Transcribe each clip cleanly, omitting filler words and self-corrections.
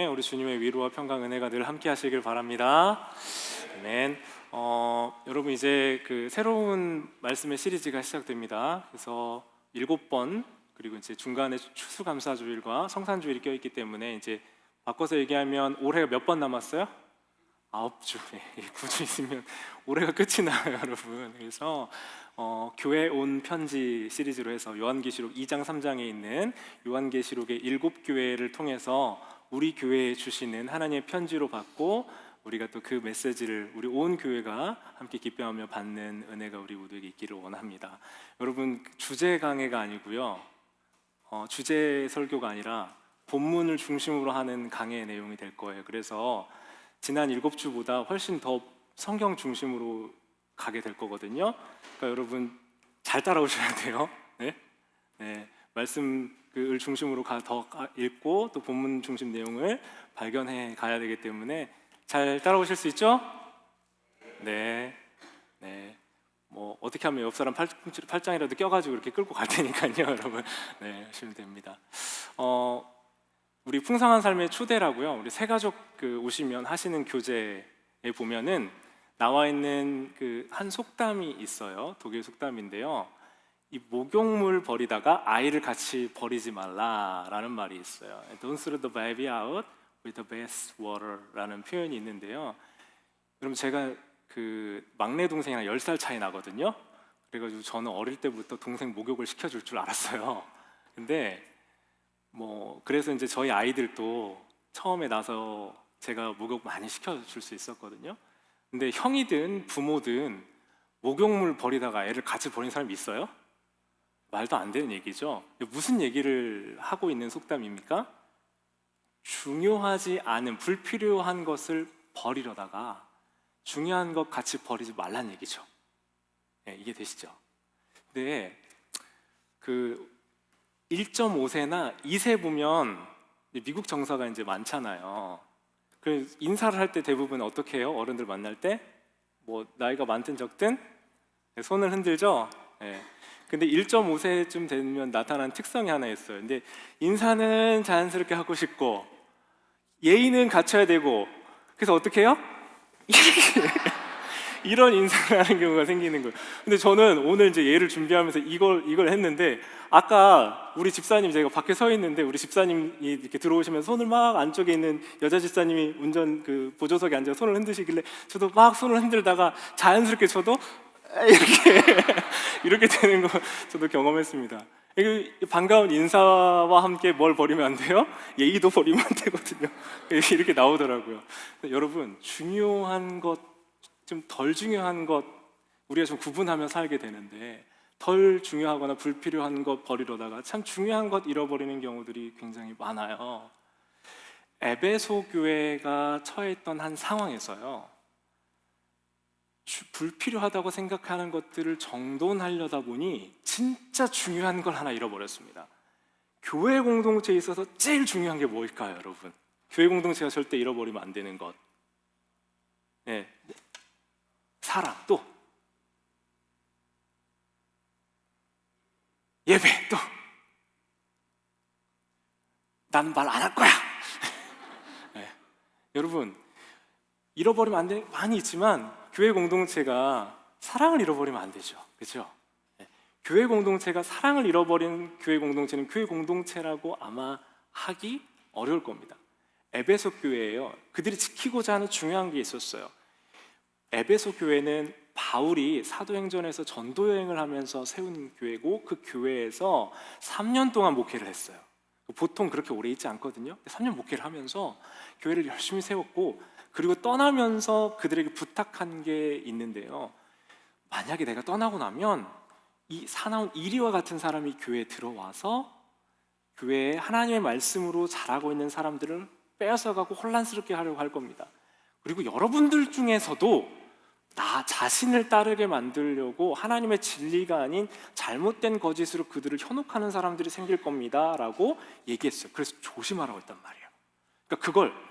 우리 주님의 위로와 평강 은혜가 늘 함께 하시길 바랍니다. 아멘. 여러분 이제 그 새로운 말씀의 시리즈가 시작됩니다. 그래서 7번 그리고 이제 중간에 추수감사주일과 성산주일이 껴있기 때문에 이제 바꿔서 얘기하면 올해가 몇 번 남았어요? 9주, 9주 있으면 올해가 끝이 나요, 여러분. 그래서 교회 온 편지 시리즈로 해서 요한계시록 2장 3장에 있는 요한계시록의 7교회를 통해서 우리 교회에 주시는 하나님의 편지로 받고 우리가 또 그 메시지를 우리 온 교회가 함께 기뻐하며 받는 은혜가 우리 모두에게 있기를 원합니다. 여러분, 주제 강해가 아니고요, 주제 설교가 아니라 본문을 중심으로 하는 강해의 내용이 될 거예요. 그래서 지난 7주보다 훨씬 더 성경 중심으로 가게 될 거거든요. 그러니까 여러분 잘 따라오셔야 돼요. 네. 말씀을 중심으로 더 읽고 또 본문 중심 내용을 발견해 가야 되기 때문에 잘 따라오실 수 있죠? 네. 뭐 어떻게 하면 옆 사람 팔짱이라도 껴가지고 이렇게 끌고 갈 테니까요, 여러분. 네, 하시면 됩니다. 우리 풍성한 삶의 추대라고요. 우리 새가족 오시면 하시는 교재에 보면은 나와 있는 그 한 속담이 있어요. 독일 속담인데요. 이 목욕물 버리다가 아이를 같이 버리지 말라라는 말이 있어요. Don't throw the baby out with the bath water라는 표현이 있는데요. 그럼 제가 그 막내 동생이랑 10살 차이 나거든요. 그래가지고 저는 어릴 때부터 동생 목욕을 시켜줄 줄 알았어요. 근데 그래서 이제 저희 아이들도 처음에 나서 제가 목욕 많이 시켜줄 수 있었거든요. 근데 형이든 부모든 목욕물 버리다가 애를 같이 버린 사람이 있어요? 말도 안 되는 얘기죠. 무슨 얘기를 하고 있는 속담입니까? 중요하지 않은 불필요한 것을 버리려다가 중요한 것 같이 버리지 말라는 얘기죠. 네, 이게 되시죠? 근데 그 1.5세나 2세 보면 미국 정서가 이제 많잖아요. 그래서 인사를 할 때 대부분 어떻게 해요? 어른들 만날 때 나이가 많든 적든 손을 흔들죠. 네. 근데 1.5세쯤 되면 나타나는 특성이 하나 있어요. 근데 인사는 자연스럽게 하고 싶고 예의는 갖춰야 되고, 그래서 어떻게 해요? 이런 인사를 하는 경우가 생기는 거예요. 근데 저는 오늘 이제 예를 준비하면서 이걸 했는데, 아까 우리 집사님, 제가 밖에 서 있는데 우리 집사님이 이렇게 들어오시면 손을 막, 안쪽에 있는 여자 집사님이 운전 보조석에 앉아 손을 흔드시길래 저도 막 손을 흔들다가 자연스럽게 저도 이렇게 되는 거 저도 경험했습니다. 반가운 인사와 함께 뭘 버리면 안 돼요? 예의도 버리면 안 되거든요. 이렇게 나오더라고요. 여러분, 중요한 것, 좀 덜 중요한 것 우리가 좀 구분하며 살게 되는데, 덜 중요하거나 불필요한 것 버리려다가 참 중요한 것 잃어버리는 경우들이 굉장히 많아요. 에베소 교회가 처했던 한 상황에서요, 불필요하다고 생각하는 것들을 정돈하려다 보니 진짜 중요한 걸 하나 잃어버렸습니다. 교회 공동체에 있어서 제일 중요한 게 뭘까요, 여러분? 교회 공동체가 절대 잃어버리면 안 되는 것. 네. 사랑, 또 예배, 또 난 말 안 할 거야. 네. 여러분, 잃어버리면 안 되는 게 많이 있지만 교회 공동체가 사랑을 잃어버리면 안 되죠. 그렇죠? 네. 교회 공동체가 사랑을 잃어버린 교회 공동체는 교회 공동체라고 아마 하기 어려울 겁니다. 에베소 교회예요. 그들이 지키고자 하는 중요한 게 있었어요. 에베소 교회는 바울이 사도행전에서 전도 여행을 하면서 세운 교회고, 그 교회에서 3년 동안 목회를 했어요. 보통 그렇게 오래 있지 않거든요. 3년 목회를 하면서 교회를 열심히 세웠고, 그리고 떠나면서 그들에게 부탁한 게 있는데요. 만약에 내가 떠나고 나면 이 사나운 이리와 같은 사람이 교회에 들어와서 교회에 하나님의 말씀으로 자라고 있는 사람들을 빼앗아가고 혼란스럽게 하려고 할 겁니다. 그리고 여러분들 중에서도 나 자신을 따르게 만들려고 하나님의 진리가 아닌 잘못된 거짓으로 그들을 현혹하는 사람들이 생길 겁니다 라고 얘기했어요. 그래서 조심하라고 했단 말이에요. 그러니까 그걸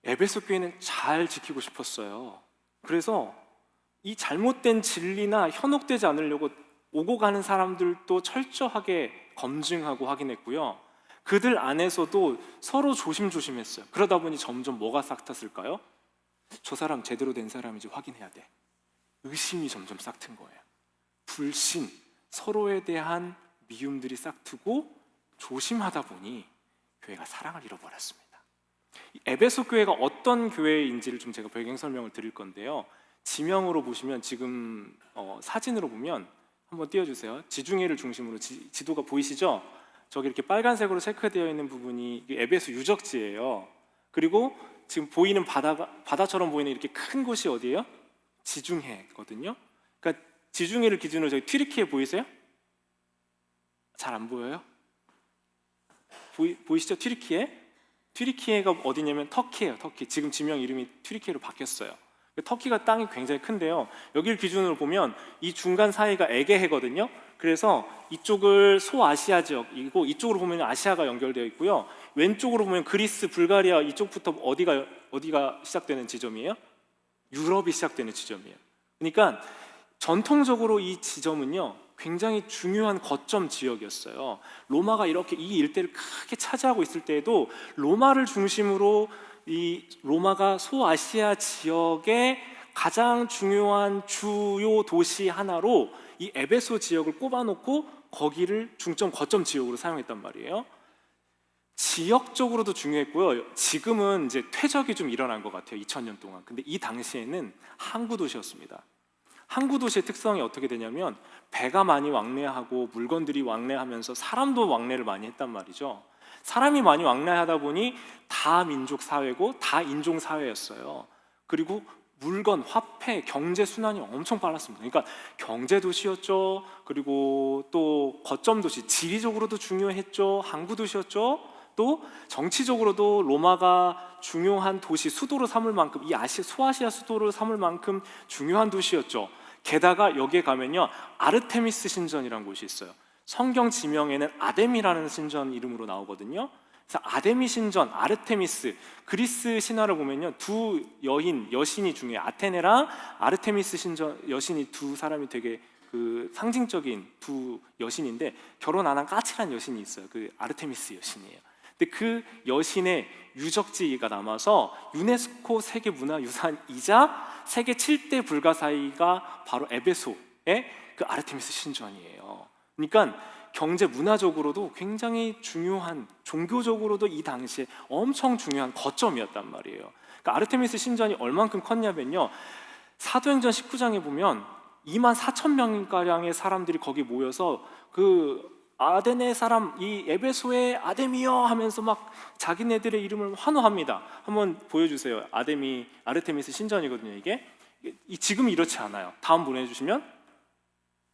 에베소 교회는 잘 지키고 싶었어요. 그래서 이 잘못된 진리나 현혹되지 않으려고 오고 가는 사람들도 철저하게 검증하고 확인했고요. 그들 안에서도 서로 조심조심했어요. 그러다 보니 점점 뭐가 싹 텄을까요? 저 사람 제대로 된 사람인지 확인해야 돼. 의심이 점점 싹 튼 거예요. 불신, 서로에 대한 미움들이 싹 트고 조심하다 보니 교회가 사랑을 잃어버렸습니다. 에베소 교회가 어떤 교회인지를 좀 제가 배경 설명을 드릴 건데요. 지명으로 보시면 지금 사진으로 보면 한번 띄워주세요. 지중해를 중심으로 지도가 보이시죠? 저기 이렇게 빨간색으로 체크되어 있는 부분이 에베소 유적지예요. 그리고 지금 보이는 바다처럼 보이는 이렇게 큰 곳이 어디예요? 지중해거든요. 그러니까 지중해를 기준으로 저기 튀르키예 보이세요? 잘 안 보여요? 보이시죠? 튀르키예가 어디냐면 터키예요. 터키. 지금 지명 이름이 튀르키예로 바뀌었어요. 터키가 땅이 굉장히 큰데요. 여기를 기준으로 보면 이 중간 사이가 에게해거든요. 그래서 이쪽을 소아시아 지역이고 이쪽으로 보면 아시아가 연결되어 있고요. 왼쪽으로 보면 그리스, 불가리아 이쪽부터 어디가 시작되는 지점이에요? 유럽이 시작되는 지점이에요. 그러니까 전통적으로 이 지점은요 굉장히 중요한 거점 지역이었어요. 로마가 이렇게 이 일대를 크게 차지하고 있을 때에도 로마를 중심으로 이 로마가 소아시아 지역의 가장 중요한 주요 도시 하나로 이 에베소 지역을 꼽아놓고 거기를 중점 거점 지역으로 사용했단 말이에요. 지역적으로도 중요했고요. 지금은 이제 퇴적이 좀 일어난 것 같아요. 2000년 동안. 근데 이 당시에는 항구 도시였습니다. 항구 도시의 특성이 어떻게 되냐면 배가 많이 왕래하고 물건들이 왕래하면서 사람도 왕래를 많이 했단 말이죠. 사람이 많이 왕래하다 보니 다민족 사회고 다인종 사회였어요. 그리고 물건, 화폐, 경제 순환이 엄청 빨랐습니다. 그러니까 경제 도시였죠. 그리고 또 거점 도시, 지리적으로도 중요했죠. 항구 도시였죠. 또 정치적으로도 로마가 중요한 도시, 수도로 삼을 만큼 이 소아시아 수도로 삼을 만큼 중요한 도시였죠. 게다가 여기에 가면요 아르테미스 신전이라는 곳이 있어요. 성경 지명에는 아뎀이라는 신전 이름으로 나오거든요. 그래서 아데미 신전, 아르테미스, 그리스 신화를 보면요 두 여신이 중요해요. 아테네랑 아르테미스 신전 여신이 두 사람이 되게 그 상징적인 두 여신인데 결혼 안 한 까칠한 여신이 있어요. 그 아르테미스 여신이에요. 근데 그 여신의 유적지가 남아서 유네스코 세계문화유산이자 세계 7대 불가사의가 바로 에베소의 그 아르테미스 신전이에요. 그러니까 경제 문화적으로도 굉장히 중요한, 종교적으로도 이 당시에 엄청 중요한 거점이었단 말이에요. 그러니까 아르테미스 신전이 얼만큼 컸냐면요 사도행전 19장에 보면 24,000명가량의 사람들이 거기 모여서 그 아데네 사람, 이 에베소의 아데미여 하면서 막 자기네들의 이름을 환호합니다. 한번 보여주세요. 아르테미스 신전이거든요. 이게 지금 이렇지 않아요. 다음 보내주시면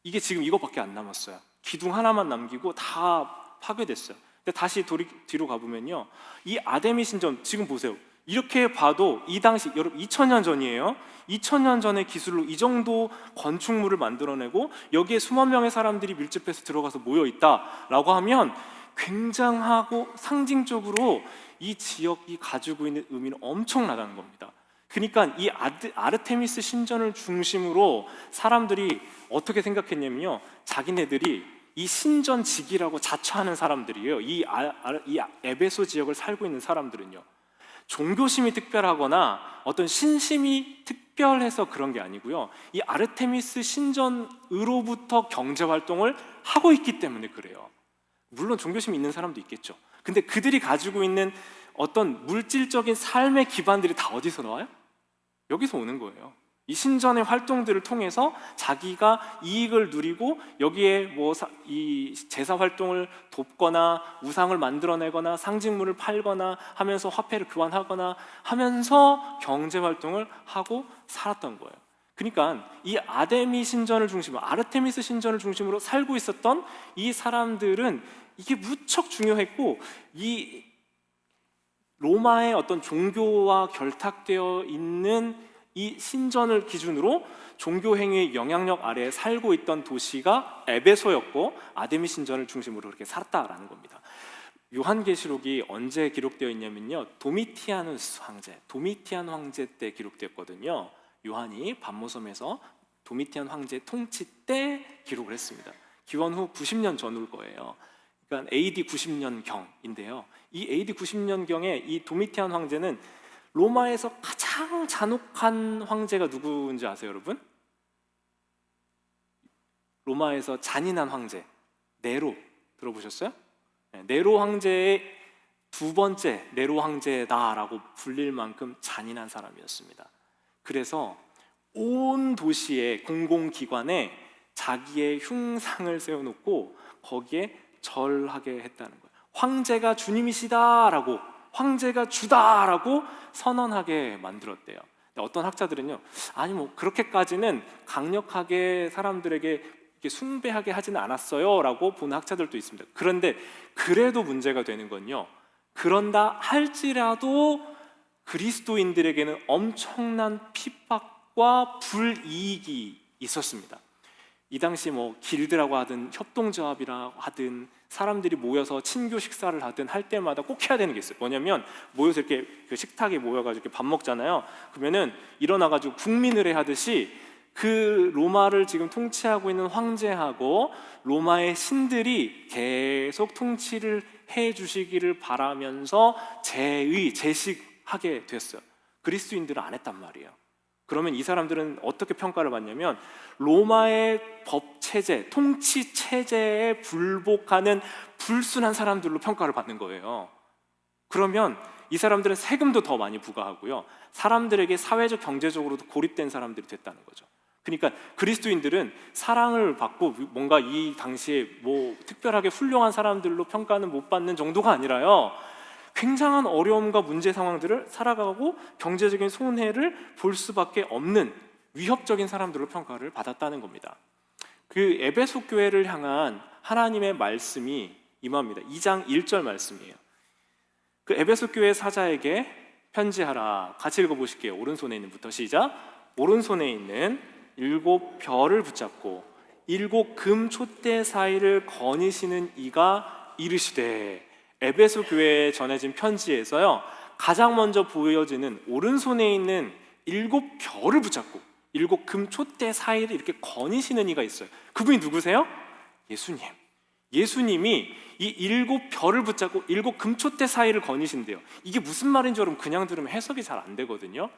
이게 지금 이것밖에 안 남았어요. 기둥 하나만 남기고 다 파괴됐어요. 근데 다시 뒤로 가보면요 이 아데미 신전 지금 보세요. 이렇게 봐도 이 당시 여러분 2000년 전이에요. 2000년 전의 기술로 이 정도 건축물을 만들어내고 여기에 수만 명의 사람들이 밀집해서 들어가서 모여 있다라고 하면 굉장하고 상징적으로 이 지역이 가지고 있는 의미는 엄청나다는 겁니다. 그러니까 이 아르테미스 신전을 중심으로 사람들이 어떻게 생각했냐면요 자기네들이 이 신전직이라고 자처하는 사람들이에요. 이 에베소 지역을 살고 있는 사람들은요 종교심이 특별하거나 어떤 신심이 특별해서 그런 게 아니고요 이 아르테미스 신전으로부터 경제활동을 하고 있기 때문에 그래요. 물론 종교심이 있는 사람도 있겠죠. 근데 그들이 가지고 있는 어떤 물질적인 삶의 기반들이 다 어디서 나와요? 여기서 오는 거예요. 이 신전의 활동들을 통해서 자기가 이익을 누리고 여기에 이 제사 활동을 돕거나 우상을 만들어내거나 상징물을 팔거나 하면서 화폐를 교환하거나 하면서 경제 활동을 하고 살았던 거예요. 그러니까 이 아데미 신전을 중심으로 아르테미스 신전을 중심으로 살고 있었던 이 사람들은 이게 무척 중요했고 이 로마의 어떤 종교와 결탁되어 있는 이 신전을 기준으로 종교 행위의 영향력 아래에 살고 있던 도시가 에베소였고 아데미 신전을 중심으로 그렇게 살았다라는 겁니다. 요한계시록이 언제 기록되어 있냐면요 도미티안 황제 때 기록되었거든요. 요한이 반모섬에서 도미티안 황제 통치 때 기록을 했습니다. 기원 후 90년 전일 거예요. 그러니까 AD 90년경인데요. 이 AD 90년경에 이 도미티안 황제는 로마에서 가장 잔혹한 황제가 누구인지 아세요, 여러분? 로마에서 잔인한 황제 네로 들어보셨어요? 네, 네로 황제의 두 번째 네로 황제다라고 불릴 만큼 잔인한 사람이었습니다. 그래서 온 도시의 공공기관에 자기의 흉상을 세워놓고 거기에 절하게 했다는 거예요. 황제가 주님이시다라고, 황제가 주다라고 선언하게 만들었대요. 어떤 학자들은요, 아니 뭐 그렇게까지는 강력하게 사람들에게 이렇게 숭배하게 하지는 않았어요라고 보는 학자들도 있습니다. 그런데 그래도 문제가 되는 건요, 그런다 할지라도 그리스도인들에게는 엄청난 핍박과 불이익이 있었습니다. 이 당시 뭐 길드라고 하든 협동조합이라고 하든 사람들이 모여서 친교 식사를 하든 할 때마다 꼭 해야 되는 게 있어요. 뭐냐면 모여서 이렇게 그 식탁에 모여가지고 이렇게 밥 먹잖아요. 그러면은 일어나가지고 국민의례 하듯이 그 로마를 지금 통치하고 있는 황제하고 로마의 신들이 계속 통치를 해주시기를 바라면서 제식하게 됐어요. 그리스도인들은 안 했단 말이에요. 그러면 이 사람들은 어떻게 평가를 받냐면 로마의 법 체제, 통치 체제에 불복하는 불순한 사람들로 평가를 받는 거예요. 그러면 이 사람들은 세금도 더 많이 부과하고요, 사람들에게 사회적 경제적으로도 고립된 사람들이 됐다는 거죠. 그러니까 그리스도인들은 사랑을 받고 뭔가 이 당시에 뭐 특별하게 훌륭한 사람들로 평가는 못 받는 정도가 아니라요, 굉장한 어려움과 문제 상황들을 살아가고 경제적인 손해를 볼 수밖에 없는 위협적인 사람들로 평가를 받았다는 겁니다. 그 에베소 교회를 향한 하나님의 말씀이 임합니다. 2장 1절 말씀이에요. 그 에베소 교회 사자에게 편지하라. 같이 읽어보실게요. 오른손에 있는부터 시작. 오른손에 있는 7 별을 붙잡고 7 금 촛대 사이를 거니시는 이가 이르시되. 에베소 교회에 전해진 편지에서요, 가장 먼저 보여지는 오른손에 있는 7 별을 붙잡고 7 금 촛대 사이를 이렇게 거니시는 이가 있어요. 그분이 누구세요? 예수님. 예수님이 이 7 별을 붙잡고 7 금 촛대 사이를 거니신대요. 이게 무슨 말인지 여러분 그냥 들으면 해석이 잘 안 되거든요.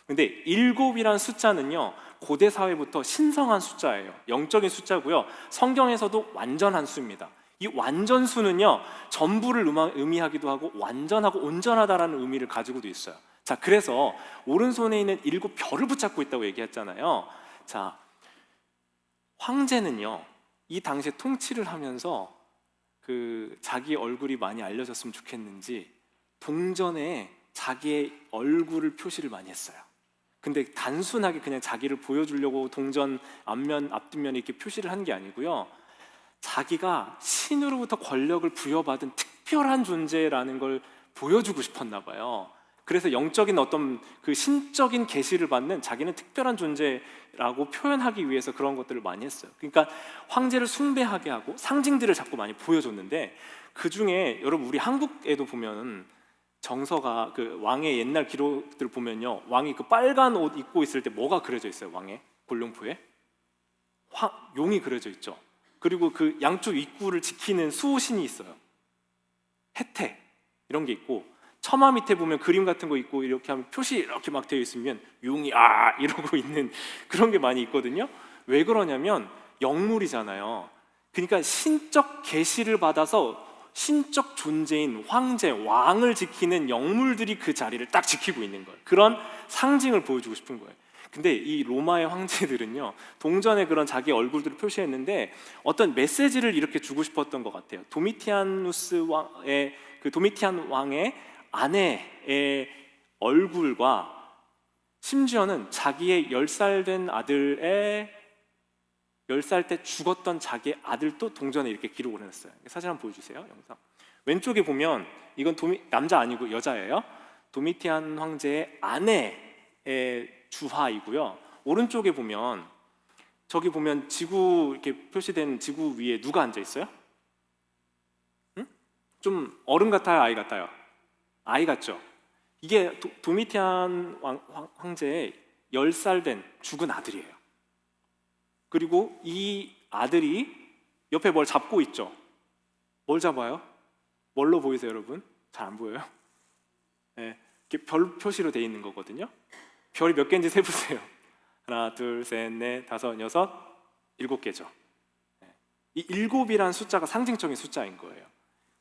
근데 7이란 숫자는요, 고대 사회부터 신성한 숫자예요. 영적인 숫자고요, 성경에서도 완전한 수입니다. 이 완전수는요, 전부를 의미하기도 하고 완전하고 온전하다라는 의미를 가지고도 있어요. 자, 그래서 오른손에 있는 7 별을 붙잡고 있다고 얘기했잖아요. 자, 황제는요, 이 당시에 통치를 하면서 그 자기 얼굴이 많이 알려졌으면 좋겠는지 동전에 자기의 얼굴을 표시를 많이 했어요. 근데 단순하게 그냥 자기를 보여주려고 동전 앞면, 앞뒷면에 이렇게 표시를 한 게 아니고요, 자기가 신으로부터 권력을 부여받은 특별한 존재라는 걸 보여주고 싶었나 봐요. 그래서 영적인 어떤 그 신적인 계시를 받는 자기는 특별한 존재라고 표현하기 위해서 그런 것들을 많이 했어요. 그러니까 황제를 숭배하게 하고 상징들을 자꾸 많이 보여줬는데, 그 중에 여러분 우리 한국에도 보면 정서가 그 왕의 옛날 기록들 보면요, 왕이 그 빨간 옷 입고 있을 때 뭐가 그려져 있어요? 왕의 골룡포에 용이 그려져 있죠. 그리고 그 양쪽 입구를 지키는 수호신이 있어요. 혜태 이런 게 있고, 처마 밑에 보면 그림 같은 거 있고 이렇게 하면 표시 이렇게 막 되어 있으면 용이 아 이러고 있는 그런 게 많이 있거든요. 왜 그러냐면 영물이잖아요. 그러니까 신적 계시를 받아서 신적 존재인 황제, 왕을 지키는 영물들이 그 자리를 딱 지키고 있는 거예요. 그런 상징을 보여주고 싶은 거예요. 근데 이 로마의 황제들은요, 동전에 그런 자기 얼굴들을 표시했는데 어떤 메시지를 이렇게 주고 싶었던 것 같아요. 도미티안 왕의 아내의 얼굴과 심지어는 자기의 10살 된 아들의 10살 때 죽었던 자기의 아들도 동전에 이렇게 기록을 해놨어요. 사진 한번 보여주세요. 영상 왼쪽에 보면 이건 남자 아니고 여자예요. 도미티안 황제의 아내의 주화이고요, 오른쪽에 보면 저기 보면 지구 이렇게 표시된 지구 위에 누가 앉아 있어요? 응? 좀 어른 같아요, 아이 같아요? 아이 같죠? 이게 도미티안 황제의 10살 된 죽은 아들이에요. 그리고 이 아들이 옆에 뭘 잡고 있죠. 뭘 잡아요? 뭘로 보이세요, 여러분? 잘 안 보여요? 네, 이렇게 별 표시로 돼 있는 거거든요. 별이 몇 개인지 세보세요. 하나, 둘, 셋, 넷, 다섯, 여섯, 7개죠. 이 7이라는 숫자가 상징적인 숫자인 거예요.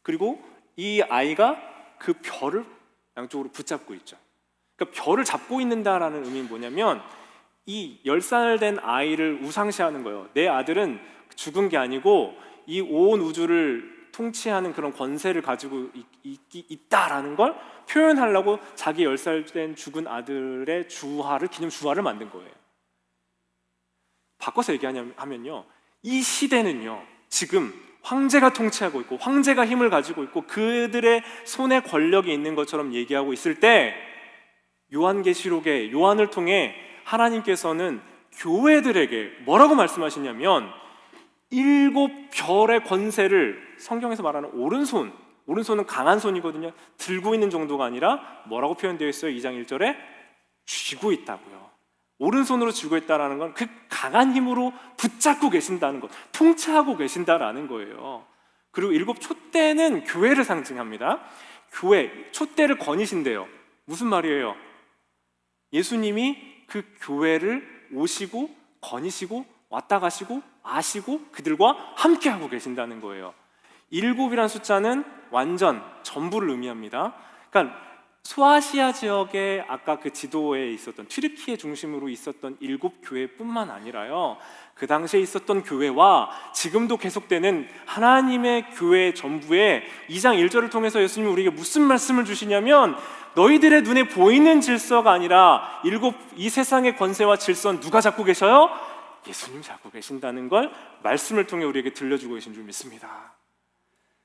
그리고 이 아이가 그 별을 양쪽으로 붙잡고 있죠. 그러니까 별을 잡고 있는다라는 의미는 뭐냐면 이 10살 된 아이를 우상시하는 거예요. 내 아들은 죽은 게 아니고 이 온 우주를 통치하는 그런 권세를 가지고 있다라는 걸 표현하려고 자기 10살 된 죽은 아들의 주화를, 기념 주화를 만든 거예요. 바꿔서 얘기하면요, 이 시대는요 지금 황제가 통치하고 있고 황제가 힘을 가지고 있고 그들의 손에 권력이 있는 것처럼 얘기하고 있을 때, 요한계시록의 요한을 통해 하나님께서는 교회들에게 뭐라고 말씀하시냐면 7별의 권세를, 성경에서 말하는 오른손은 강한 손이거든요. 들고 있는 정도가 아니라 뭐라고 표현되어 있어요? 2장 1절에 쥐고 있다고요. 오른손으로 쥐고 있다는 건 그 강한 힘으로 붙잡고 계신다는 것, 통치하고 계신다라는 거예요. 그리고 7 촛대는 교회를 상징합니다. 교회, 촛대를 거니신대요. 무슨 말이에요? 예수님이 그 교회를 오시고 거니시고 왔다 가시고 아시고 그들과 함께하고 계신다는 거예요. 7이라는 숫자는 완전, 전부를 의미합니다. 그러니까 소아시아 지역에 아까 그 지도에 있었던 튀르키예 중심으로 있었던 7교회뿐만 아니라요, 그 당시에 있었던 교회와 지금도 계속되는 하나님의 교회 전부에 2장 1절을 통해서 예수님이 우리에게 무슨 말씀을 주시냐면, 너희들의 눈에 보이는 질서가 아니라 이 세상의 권세와 질서는 누가 잡고 계셔요? 예수님 잡고 계신다는 걸 말씀을 통해 우리에게 들려주고 계신 줄 믿습니다.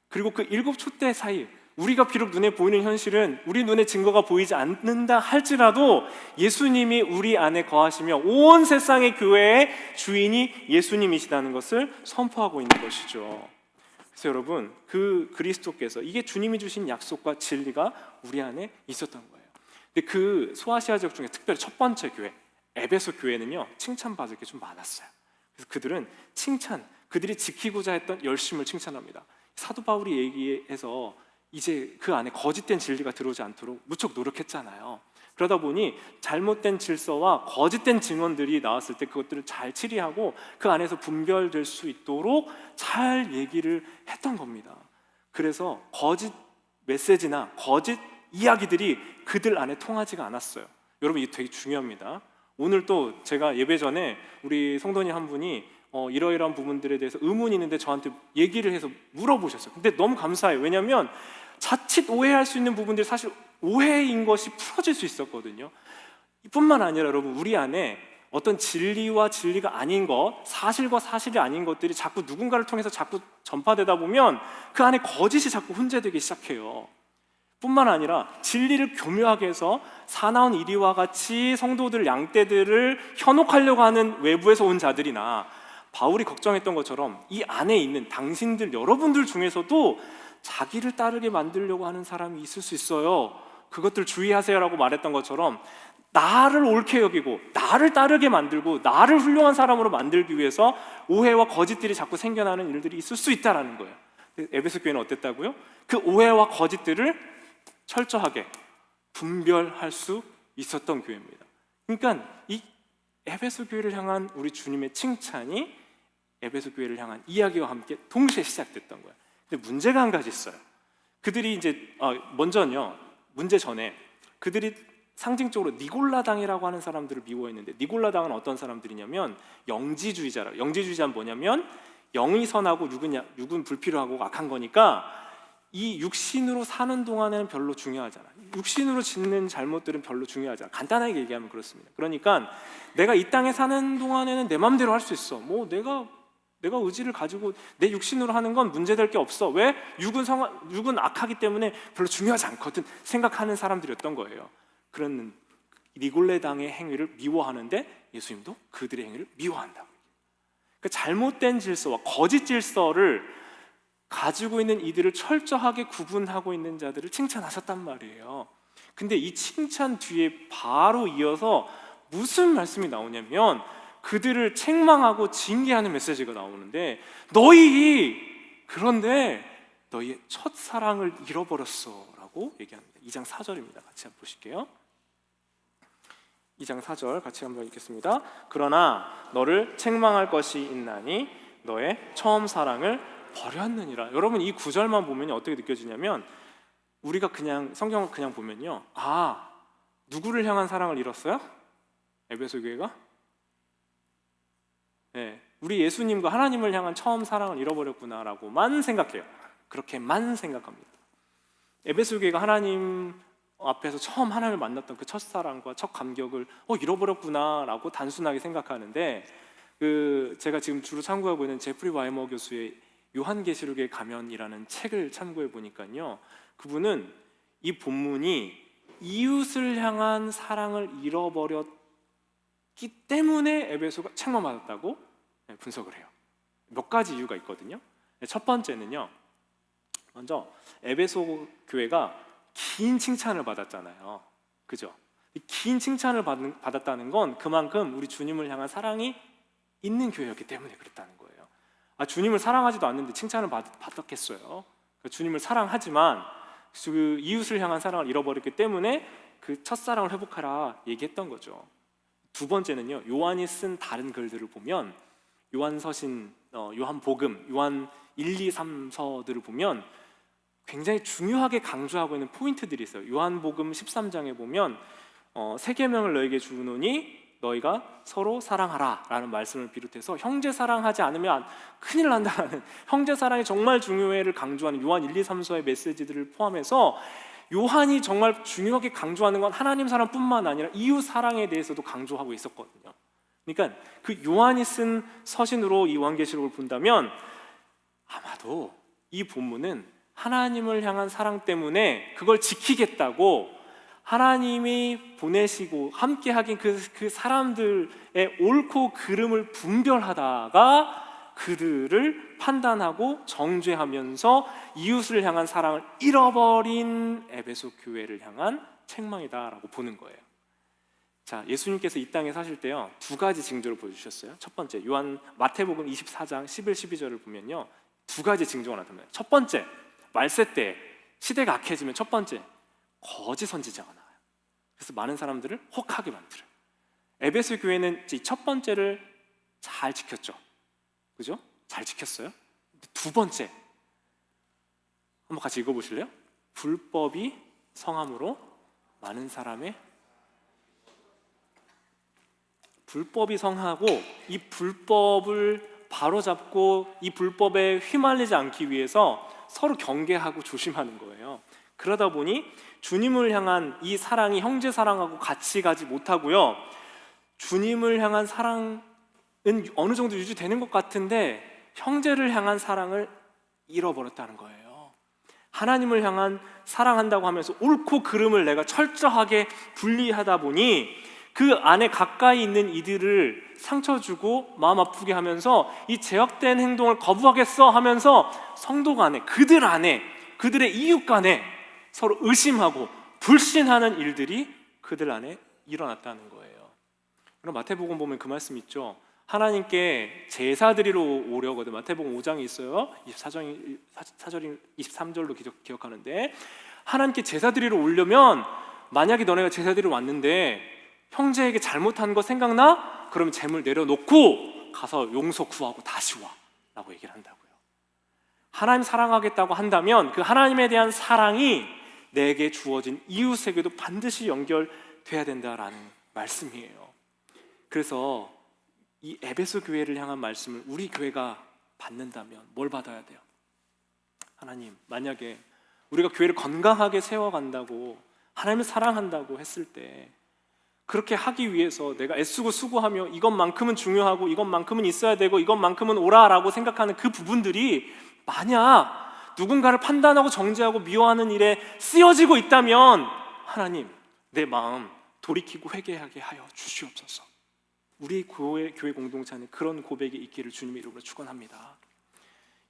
그리고 그 7 촛대 사이, 우리가 비록 눈에 보이는 현실은 우리 눈에 증거가 보이지 않는다 할지라도 예수님이 우리 안에 거하시며 온 세상의 교회의 주인이 예수님이시다는 것을 선포하고 있는 것이죠. 그래서 여러분, 그 그리스도께서, 이게 주님이 주신 약속과 진리가 우리 안에 있었던 거예요. 근데 그 소아시아 지역 중에 특별히 첫 번째 교회 에베소 교회는요, 칭찬받을 게 좀 많았어요. 그래서 그들은 그들이 지키고자 했던 열심을 칭찬합니다. 사도 바울이 얘기해서 이제 그 안에 거짓된 진리가 들어오지 않도록 무척 노력했잖아요. 그러다 보니 잘못된 질서와 거짓된 증언들이 나왔을 때 그것들을 잘 치리하고 그 안에서 분별될 수 있도록 잘 얘기를 했던 겁니다. 그래서 거짓 메시지나 거짓 이야기들이 그들 안에 통하지가 않았어요. 여러분, 이게 되게 중요합니다. 오늘 또 제가 예배 전에 우리 성도님 한 분이 이러이러한 부분들에 대해서 의문이 있는데 저한테 얘기를 해서 물어보셨어요. 근데 너무 감사해요. 왜냐하면 자칫 오해할 수 있는 부분들이 사실 오해인 것이 풀어질 수 있었거든요. 뿐만 아니라 여러분, 우리 안에 어떤 진리와 진리가 아닌 것, 사실과 사실이 아닌 것들이 자꾸 누군가를 통해서 자꾸 전파되다 보면 그 안에 거짓이 자꾸 혼재되기 시작해요. 뿐만 아니라 진리를 교묘하게 해서 사나운 이리와 같이 성도들, 양떼들을 현혹하려고 하는 외부에서 온 자들이나, 바울이 걱정했던 것처럼 이 안에 있는 당신들, 여러분들 중에서도 자기를 따르게 만들려고 하는 사람이 있을 수 있어요. 그것들 주의하세요라고 말했던 것처럼 나를 옳게 여기고 나를 따르게 만들고 나를 훌륭한 사람으로 만들기 위해서 오해와 거짓들이 자꾸 생겨나는 일들이 있을 수 있다는 거예요. 에베소 교회는 어땠다고요? 그 오해와 거짓들을 철저하게 분별할 수 있었던 교회입니다. 그러니까 이 에베소 교회를 향한 우리 주님의 칭찬이 에베소 교회를 향한 이야기와 함께 동시에 시작됐던 거예요. 근데 문제가 한 가지 있어요. 그들이 이제 먼저는요, 문제 전에 그들이 상징적으로 니골라당이라고 하는 사람들을 미워했는데, 니골라당은 어떤 사람들이냐면 영지주의자라. 영지주의자는 뭐냐면 영이 선하고 육은 불필요하고 악한 거니까 이 육신으로 사는 동안에는 별로 중요하지 않아. 육신으로 짓는 잘못들은 별로 중요하지 않아. 간단하게 얘기하면 그렇습니다. 그러니까 내가 이 땅에 사는 동안에는 내 마음대로 할 수 있어. 뭐 내가 의지를 가지고 내 육신으로 하는 건 문제될 게 없어. 왜? 육은 악하기 때문에 별로 중요하지 않거든 생각하는 사람들이었던 거예요. 그런 니골라당의 행위를 미워하는데 예수님도 그들의 행위를 미워한다고. 그러니까 잘못된 질서와 거짓 질서를 가지고 있는 이들을 철저하게 구분하고 있는 자들을 칭찬하셨단 말이에요. 근데 이 칭찬 뒤에 바로 이어서 무슨 말씀이 나오냐면 그들을 책망하고 징계하는 메시지가 나오는데, 그런데 너희의 첫사랑을 잃어버렸어 라고 얘기합니다. 2장 4절입니다. 같이 한번 보실게요. 2장 4절 같이 한번 읽겠습니다. 그러나 너를 책망할 것이 있나니 너의 처음 사랑을 버렸느니라. 여러분, 이 구절만 보면 어떻게 느껴지냐면, 우리가 그냥 성경을 그냥 보면요, 누구를 향한 사랑을 잃었어요? 에베소 교회가? 네, 우리 예수님과 하나님을 향한 처음 사랑을 잃어버렸구나라고만 생각해요. 그렇게만 생각합니다. 에베소 교회가 하나님 앞에서 처음 하나님을 만났던 그 첫사랑과 첫 감격을 잃어버렸구나라고 단순하게 생각하는데, 제가 지금 주로 참고하고 있는 제프리 와이머 교수의 요한계시록의 가면이라는 책을 참고해 보니까요, 그분은 이 본문이 이웃을 향한 사랑을 잃어버렸기 때문에 에베소가 책망받았다고 분석을 해요. 몇 가지 이유가 있거든요. 첫 번째는요, 먼저 에베소 교회가 긴 칭찬을 받았잖아요. 그죠? 긴 칭찬을 받았다는 건 그만큼 우리 주님을 향한 사랑이 있는 교회였기 때문에 그랬다는 거예요. 주님을 사랑하지도 않는데 칭찬을 받았겠어요? 주님을 사랑하지만 그 이웃을 향한 사랑을 잃어버렸기 때문에 그 첫사랑을 회복하라 얘기했던 거죠. 두 번째는요, 요한이 쓴 다른 글들을 보면, 요한서신, 요한복음, 요한 1, 2, 3서들을 보면 굉장히 중요하게 강조하고 있는 포인트들이 있어요. 요한복음 13장에 보면 새 계명을 너에게 주노니 너희가 서로 사랑하라 라는 말씀을 비롯해서 형제 사랑하지 않으면 큰일 난다라는, 형제 사랑이 정말 중요해를 강조하는 요한 1, 2, 3서의 메시지들을 포함해서 요한이 정말 중요하게 강조하는 건 하나님 사랑뿐만 아니라 이웃 사랑에 대해서도 강조하고 있었거든요. 그러니까 그 요한이 쓴 서신으로 이 요한계시록을 본다면 아마도 이 본문은 하나님을 향한 사랑 때문에 그걸 지키겠다고 하나님이 보내시고 함께 하긴 그 사람들의 옳고 그름을 분별하다가 그들을 판단하고 정죄하면서 이웃을 향한 사랑을 잃어버린 에베소 교회를 향한 책망이다라고 보는 거예요. 자, 예수님께서 이 땅에 사실 때요, 두 가지 징조를 보여주셨어요. 첫 번째, 마태복음 24장 11, 12절을 보면요, 두 가지 징조가 나타나요. 첫 번째, 말세 때 시대가 악해지면 첫 번째, 거짓 선지자가 나와요. 그래서 많은 사람들을 혹하게 만들어요. 에베소 교회는 이 첫 번째를 잘 지켰죠. 그죠? 잘 지켰어요. 두 번째, 한번 같이 읽어보실래요? 불법이 성함으로 많은 사람의, 불법이 성하고 이 불법을 바로잡고 이 불법에 휘말리지 않기 위해서 서로 경계하고 조심하는 거예요. 그러다 보니 주님을 향한 이 사랑이 형제 사랑하고 같이 가지 못하고요, 주님을 향한 사랑은 어느 정도 유지되는 것 같은데 형제를 향한 사랑을 잃어버렸다는 거예요. 하나님을 향한 사랑한다고 하면서 옳고 그름을 내가 철저하게 분리하다 보니 그 안에 가까이 있는 이들을 상처 주고 마음 아프게 하면서 이 죄악된 행동을 거부하겠어 하면서 성도 간에, 그들 안에, 그들의 이웃 간에 서로 의심하고 불신하는 일들이 그들 안에 일어났다는 거예요. 그럼 마태복음 보면 그 말씀 있죠. 하나님께 제사 드리러 오려거든. 마태복음 5장에 있어요. 24절, 23절로 기억하는데, 하나님께 제사 드리러 오려면 만약에 너네가 제사 드리러 왔는데 형제에게 잘못한 거 생각나? 그러면 재물 내려놓고 가서 용서 구하고 다시 와 라고 얘기를 한다고요. 하나님 사랑하겠다고 한다면 그 하나님에 대한 사랑이 내게 주어진 이웃에게도 반드시 연결돼야 된다라는 말씀이에요. 그래서 이 에베소 교회를 향한 말씀을 우리 교회가 받는다면 뭘 받아야 돼요? 하나님, 만약에 우리가 교회를 건강하게 세워간다고, 하나님을 사랑한다고 했을 때, 그렇게 하기 위해서 내가 애쓰고 수고하며 이것만큼은 중요하고 이것만큼은 있어야 되고 이것만큼은 옳아라고 생각하는 그 부분들이 만약 누군가를 판단하고 정죄하고 미워하는 일에 쓰여지고 있다면 하나님, 내 마음 돌이키고 회개하게 하여 주시옵소서. 우리 교회 공동체 안에 그런 고백이 있기를 주님의 이름으로 축원합니다.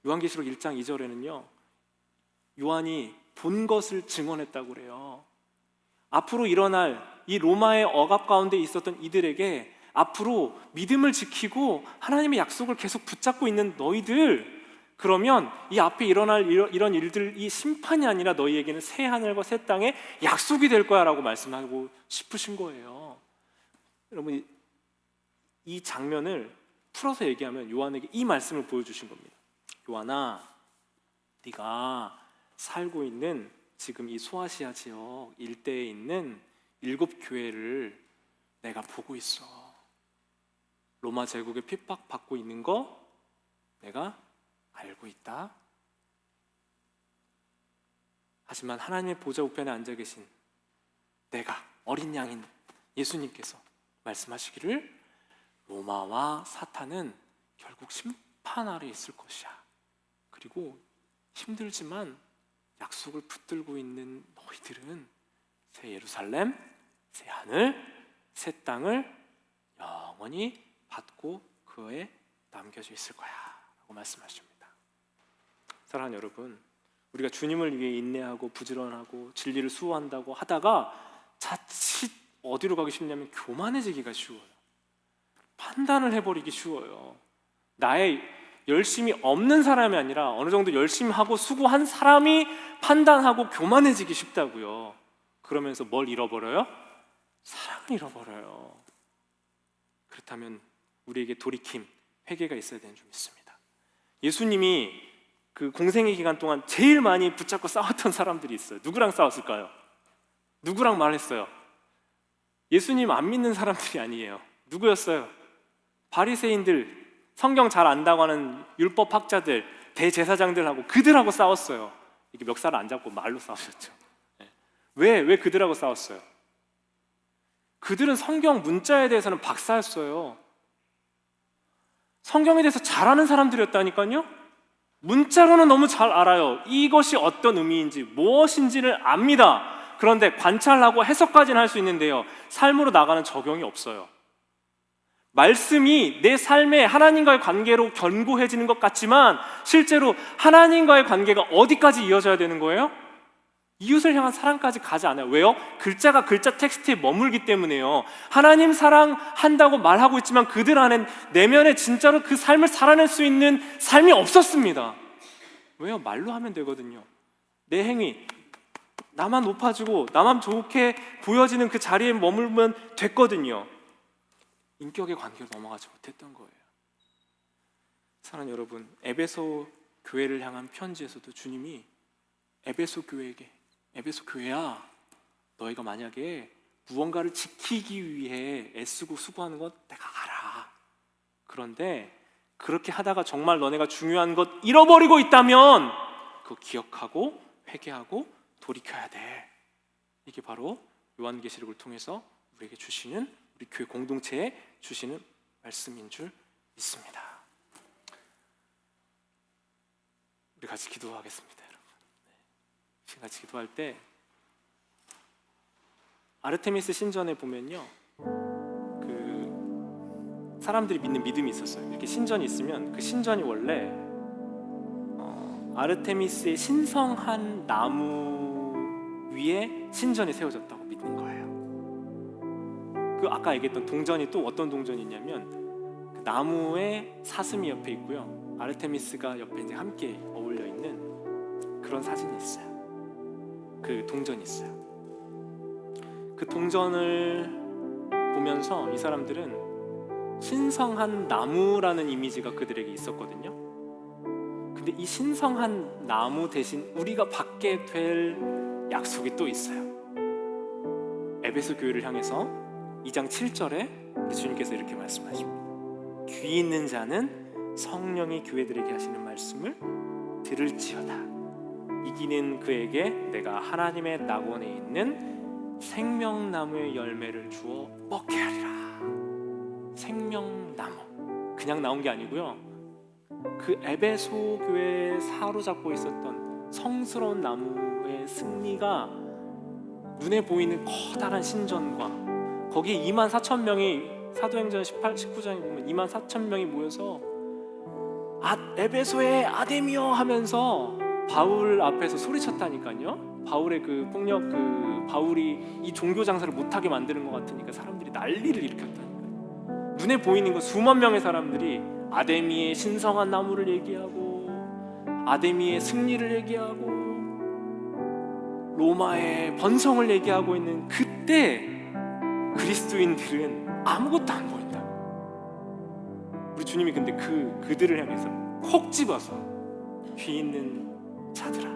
요한계시록 1장 2절에는요, 요한이 본 것을 증언했다고 그래요. 앞으로 일어날 이 로마의 억압 가운데 있었던 이들에게 앞으로 믿음을 지키고 하나님의 약속을 계속 붙잡고 있는 너희들, 그러면 이 앞에 일어날 이런 일들이 심판이 아니라 너희에게는 새 하늘과 새 땅의 약속이 될 거야 라고 말씀하고 싶으신 거예요. 여러분, 이 장면을 풀어서 얘기하면 요한에게 이 말씀을 보여주신 겁니다. 요한아, 네가 살고 있는 지금 이 소아시아 지역 일대에 있는 7 교회를 내가 보고 있어. 로마 제국에 핍박받고 있는 거 내가 알고 있다. 하지만 하나님의 보좌 우편에 앉아 계신 내가, 어린 양인 예수님께서 말씀하시기를 로마와 사탄은 결국 심판 아래 있을 것이야. 그리고 힘들지만 약속을 붙들고 있는 너희들은 새 예루살렘, 새 하늘, 새 땅을 영원히 받고 그에 남겨져 있을 거야 라고 말씀하십니다. 사랑하는 여러분, 우리가 주님을 위해 인내하고 부지런하고 진리를 수호한다고 하다가 자칫 어디로 가기 쉽냐면 교만해지기가 쉬워요. 판단을 해버리기 쉬워요. 나의 열심이 없는 사람이 아니라 어느 정도 열심히 하고 수고한 사람이 판단하고 교만해지기 쉽다고요. 그러면서 뭘 잃어버려요? 사랑을 잃어버려요. 그렇다면 우리에게 돌이킴, 회개가 있어야 되는 줄 믿습니다. 예수님이 그 공생의 기간 동안 제일 많이 붙잡고 싸웠던 사람들이 있어요. 누구랑 싸웠을까요? 누구랑 말했어요? 예수님 안 믿는 사람들이 아니에요. 누구였어요? 바리새인들, 성경 잘 안다고 하는 율법학자들, 대제사장들하고 그들하고 싸웠어요. 이게 멱살을 안 잡고 말로 싸우셨죠. 왜 그들하고 싸웠어요? 그들은 성경 문자에 대해서는 박사였어요. 성경에 대해서 잘 아는 사람들이었다니까요. 문자로는 너무 잘 알아요. 이것이 어떤 의미인지 무엇인지를 압니다. 그런데 관찰하고 해석까지는 할 수 있는데요, 삶으로 나가는 적용이 없어요. 말씀이 내 삶에 하나님과의 관계로 견고해지는 것 같지만 실제로 하나님과의 관계가 어디까지 이어져야 되는 거예요? 이웃을 향한 사랑까지 가지 않아요. 왜요? 글자가 글자 텍스트에 머물기 때문에요. 하나님 사랑한다고 말하고 있지만 그들 안에 내면에 진짜로 그 삶을 살아낼 수 있는 삶이 없었습니다. 왜요? 말로 하면 되거든요. 내 행위, 나만 높아지고 나만 좋게 보여지는 그 자리에 머물면 됐거든요. 인격의 관계로 넘어가지 못했던 거예요. 사랑하는 여러분, 에베소 교회를 향한 편지에서도 주님이 에베소 교회에게, 에베소 교회야, 너희가 만약에 무언가를 지키기 위해 애쓰고 수고하는 것 내가 알아. 그런데 그렇게 하다가 정말 너네가 중요한 것 잃어버리고 있다면 그거 기억하고 회개하고 돌이켜야 돼. 이게 바로 요한계시록을 통해서 우리에게 주시는, 우리 교회 공동체에 주시는 말씀인 줄 믿습니다. 우리 같이 기도하겠습니다, 여러분. 같이 기도할 때 아르테미스 신전에 보면요, 그 사람들이 믿는 믿음이 있었어요. 이렇게 신전이 있으면 그 신전이 원래 아르테미스의 신성한 나무 위에 신전이 세워졌다고 믿는 거예요. 그 아까 얘기했던 동전이 또 어떤 동전이 있냐면 그 나무의 사슴이 옆에 있고요, 아르테미스가 옆에 이제 함께 어울려 있는 그런 사진이 있어요. 그 동전이 있어요. 그 동전을 보면서 이 사람들은 신성한 나무라는 이미지가 그들에게 있었거든요. 근데 이 신성한 나무 대신 우리가 받게 될 약속이 또 있어요. 에베소 교회를 향해서 2장 7절에 주님께서 이렇게 말씀하십니다. 귀 있는 자는 성령이 교회들에게 하시는 말씀을 들을지어다. 이기는 그에게 내가 하나님의 낙원에 있는 생명나무의 열매를 주어 먹게 하리라. 생명나무, 그냥 나온 게 아니고요, 그 에베소 교회에 사로잡고 있었던 성스러운 나무의 승리가 눈에 보이는 커다란 신전과 거기에 24,000명이, 사도행전 19장에 보면 24,000명이 모여서 에베소의 아데미여 하면서 바울 앞에서 소리쳤다니까요. 바울의 그 폭력, 그 바울이 이 종교 장사를 못하게 만드는 것 같으니까 사람들이 난리를 일으켰다니까요. 눈에 보이는 거 수만 명의 사람들이 아데미의 신성한 나무를 얘기하고 아데미의 승리를 얘기하고 로마의 번성을 얘기하고 있는 그때 그리스도인들은 아무것도 안 보인다. 우리 주님이 근데 그들을 향해서 콕 집어서 귀 있는 자들아,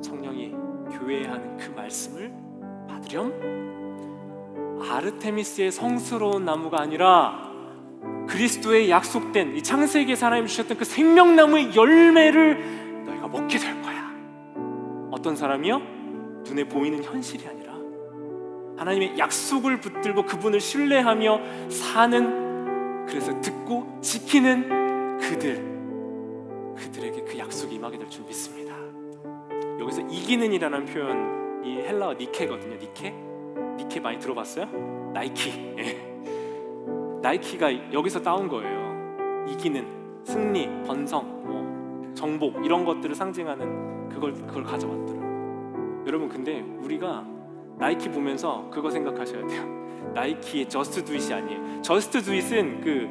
성령이 교회에 하는 그 말씀을 받으렴? 아르테미스의 성스러운 나무가 아니라 그리스도의 약속된 이 창세기에서 하나님 주셨던 그 생명나무의 열매를 너희가 먹게 될 거야. 어떤 사람이요? 눈에 보이는 현실이 아니라 하나님의 약속을 붙들고 그분을 신뢰하며 사는, 그래서 듣고 지키는 그들에게 그 약속이 임하게 될 줄 믿습니다. 여기서 이기는이라는 표현이 헬라어 니케거든요. 니케 많이 들어봤어요? 나이키. 나이키가 여기서 따온 거예요. 이기는, 승리, 번성, 정복 이런 것들을 상징하는 그걸 가져왔더라고요. 여러분, 근데 우리가 나이키 보면서 그거 생각하셔야 돼요. 나이키의 Just Do It이 아니에요. Just Do It은 그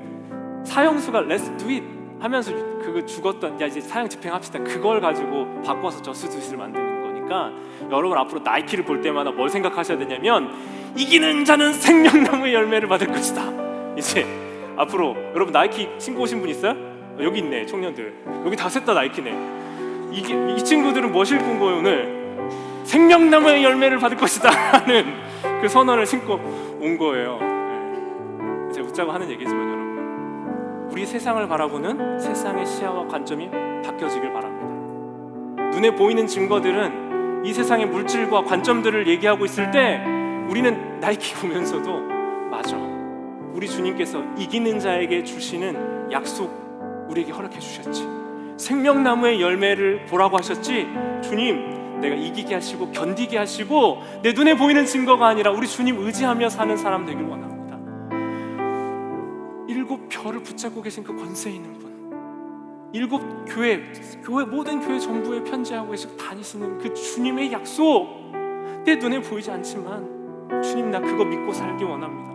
사형수가 Let's Do It 하면서 그거 죽었던, 야 이제 사형 집행합시다, 그걸 가지고 바꿔서 Just Do It을 만드는 거니까 여러분 앞으로 나이키를 볼 때마다 뭘 생각하셔야 되냐면 이기는 자는 생명나무의 열매를 받을 것이다. 이제 앞으로 여러분 나이키 신고 오신 분 있어요? 여기 있네. 청년들 여기 다 셋 다 나이키네. 이 친구들은 뭐 신고 거예요? 오늘 생명나무의 열매를 받을 것이다 하는 그 선언을 신고 온 거예요. 제가 웃자고 하는 얘기지만 여러분, 우리 세상을 바라보는 세상의 시야와 관점이 바뀌어지길 바랍니다. 눈에 보이는 증거들은 이 세상의 물질과 관점들을 얘기하고 있을 때 우리는 나이키 보면서도 맞아, 우리 주님께서 이기는 자에게 주시는 약속 우리에게 허락해 주셨지. 생명나무의 열매를 보라고 하셨지. 주님, 내가 이기게 하시고 견디게 하시고 내 눈에 보이는 증거가 아니라 우리 주님 의지하며 사는 사람 되길 원합니다. 7 별을 붙잡고 계신 그 권세 있는 분, 7 교회 모든 교회 전부에 편지하고 계시고 다니시는 그 주님의 약속, 내 눈에 보이지 않지만 주님, 나 그거 믿고 살기 원합니다.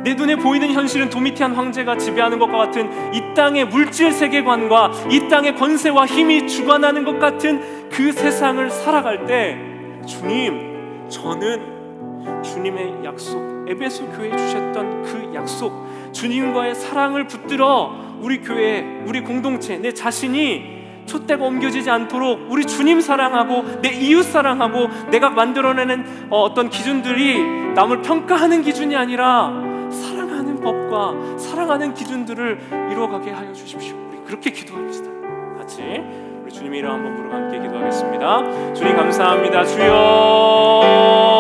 내 눈에 보이는 현실은 도미티안 황제가 지배하는 것과 같은 이 땅의 물질 세계관과 이 땅의 권세와 힘이 주관하는 것 같은 그 세상을 살아갈 때 주님, 저는 주님의 약속, 에베소 교회에 주셨던 그 약속, 주님과의 사랑을 붙들어 우리 교회, 우리 공동체, 내 자신이 촛대가 옮겨지지 않도록 우리 주님 사랑하고 내 이웃 사랑하고 내가 만들어내는 어떤 기준들이 남을 평가하는 기준이 아니라 사랑하는 법과 사랑하는 기준들을 이루어가게 하여 주십시오. 우리 그렇게 기도합시다. 같이 우리 주님의 이름 한번 부르고 함께 기도하겠습니다. 주님 감사합니다. 주여